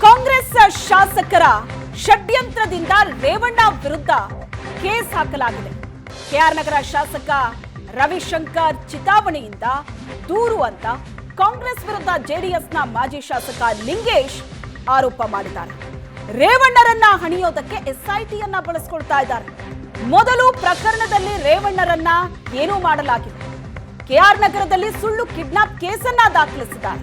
ಕಾಂಗ್ರೆಸ್ ಶಾಸಕರ ಷಡ್ಯಂತ್ರದಿಂದ ರೇವಣ್ಣ ವಿರುದ್ಧ ಕೇಸ್ ಹಾಕಲಾಗಿದೆ. ಕೆಆರ್ ನಗರ ಶಾಸಕ ರವಿಶಂಕರ್ ಚಿತಾವಣೆಯಿಂದ ದೂರು ಅಂತ ಕಾಂಗ್ರೆಸ್ ವಿರುದ್ಧ ಜೆಡಿಎಸ್ನ ಮಾಜಿ ಶಾಸಕ ಲಿಂಗೇಶ್ ಆರೋಪ ಮಾಡಿದ್ದಾರೆ. ರೇವಣ್ಣರನ್ನ ಹಣಿಯೋದಕ್ಕೆ ಎಸ್ಐಟಿಯನ್ನ ಬಳಸಿಕೊಳ್ತಾ ಇದ್ದಾರೆ. ಮೊದಲು ಪ್ರಕರಣದಲ್ಲಿ ರೇವಣ್ಣರನ್ನ ಏನೂ ಮಾಡಲಾಗಿಲ್ಲ. ಕೆಆರ್ ನಗರದಲ್ಲಿ ಸುಳ್ಳು ಕಿಡ್ನಾಪ್ ಕೇಸನ್ನ ದಾಖಲಿಸಿದ್ದಾರೆ.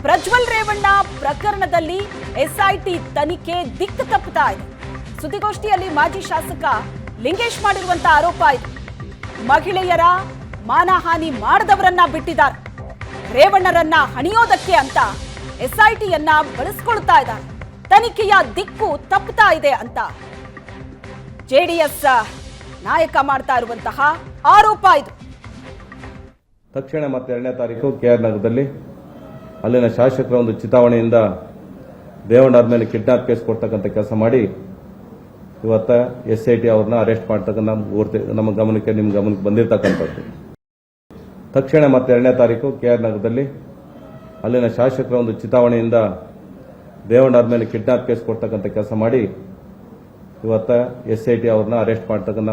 ಪ್ರಜ್ವಲ್ ರೇವಣ್ಣ ಪ್ರಕರಣದಲ್ಲಿ ಎಸ್ಐಟಿ ತನಿಖೆ ದಿಕ್ಕು ತಪ್ಪುತ್ತಾ ಇದೆ. ಸುದ್ದಿಗೋಷ್ಠಿಯಲ್ಲಿ ಮಾಜಿ ಶಾಸಕ ಲಿಂಗೇಶ್ ಮಾಡಿರುವಂತಹ ಆರೋಪ ಇದೆ. ಮಹಿಳೆಯರ ಮಾನಹಾನಿ ಮಾಡದವರನ್ನ ಬಿಟ್ಟಿದ್ದಾರೆ. ರೇವಣ್ಣರನ್ನ ಹಣಿಯೋದಕ್ಕೆ ಅಂತ ಎಸ್ಐಟಿಯನ್ನ ಬಳಸಿಕೊಳ್ತಾ ಇದ್ದಾರೆ. ತನಿಖೆಯ ದಿಕ್ಕು ತಪ್ಪುತ್ತಾ ಇದೆ ಅಂತ ಜೆಡಿಎಸ್ ನಾಯಕ ಮಾಡ್ತಾ ಇರುವಂತಹ ಆರೋಪ ಇದು. ತಕ್ಷಣ ಮತ್ತೆ 2ನೇ ತಾರೀಕು ಕೆಆರ್ ನಗರದಲ್ಲಿ ಅಲ್ಲಿನ ಶಾಸಕರ ಒಂದು ಚಿತಾವಣೆಯಿಂದ ರೇವಣ್ಣರ ಮೇಲೆ ಕಿಡ್ನಾಪ್ ಕೇಸ್ ಕೊಡ್ತಕ್ಕಂಥ ಕೆಲಸ ಮಾಡಿ ಇವತ್ತ ಎಸ್ಐಟಿ ಅವ್ರನ್ನ ಅರೆಸ್ಟ್ ಮಾಡ್ತಕ್ಕಂಥ ನಮ್ಮ ಗಮನಕ್ಕೆ ನಿಮ್ಮ ಗಮನಕ್ಕೆ ಬಂದಿರತಕ್ಕಂಥದ್ದು. ತಕ್ಷಣ ಮತ್ತೆ 2ನೇ ತಾರೀಕು ಕೆಆರ್ ನಗರದಲ್ಲಿ ಅಲ್ಲಿನ ಶಾಸಕರ ಒಂದು ಚಿತಾವಣೆಯಿಂದ ರೇವಣ್ಣರ ಮೇಲೆ ಕಿಡ್ನಾಪ್ ಕೇಸ್ ಕೊಡ್ತಕ್ಕಂಥ ಕೆಲಸ ಮಾಡಿ ಇವತ್ತ ಎಸ್ಐಟಿ ಅವ್ರನ್ನ ಅರೆಸ್ಟ್ ಮಾಡ್ತಕ್ಕಂಥ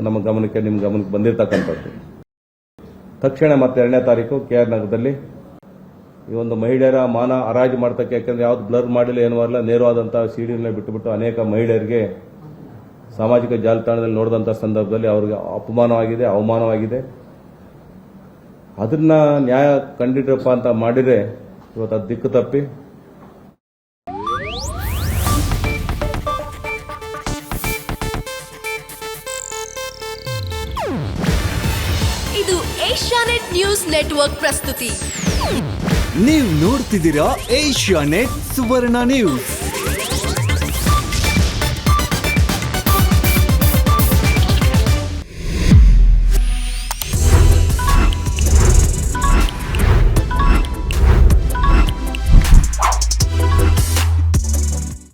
ನಮ್ಮ ಗಮನಕ್ಕೆ ನಿಮ್ಮ ಗಮನಕ್ಕೆ ಬಂದಿರತಕ್ಕಂಥದ್ದು. ತಕ್ಷಣ ಮತ್ತೆ 2ನೇ ತಾರೀಕು ಕೆಆರ್ ನಗರದಲ್ಲಿ ಈ ಒಂದು ಮಹಿಳೆಯರ ಮಾನ ಹರಾಜು ಮಾಡ್ತಕ್ಕೆ, ಯಾಕಂದ್ರೆ ಯಾವ್ದು ಬ್ಲರ್ ಮಾಡಿಲ್ಲ ಏನೂ ಅಲ್ಲ, ನೇರವಾದಂತಹ ಸಿಡಿಯನ್ನ ಬಿಟ್ಟುಬಿಟ್ಟು ಅನೇಕ ಮಹಿಳೆಯರಿಗೆ ಸಾಮಾಜಿಕ ಜಾಲತಾಣದಲ್ಲಿ ನೋಡಿದಂತಹ ಸಂದರ್ಭದಲ್ಲಿ ಅವರಿಗೆ ಅಪಮಾನವಾಗಿದೆ, ಅವಮಾನವಾಗಿದೆ. ಅದನ್ನ ನ್ಯಾಯ ಕಂಡಿಡ್ರಪ್ಪ ಅಂತ ಮಾಡಿದ್ರೆ ಇವತ್ತು ಅದು ದಿಕ್ಕು ತಪ್ಪಿ ಇದು ಏಷ್ಯಾನೆಟ್ ನ್ಯೂಸ್ ನೆಟ್ವರ್ಕ್ ಪ್ರಸ್ತುತಿ. ನೀವು ನೋಡ್ತಿದ್ದೀರಾ ಏಷ್ಯಾನೆಟ್ ಸುವರ್ಣ ನ್ಯೂಸ್.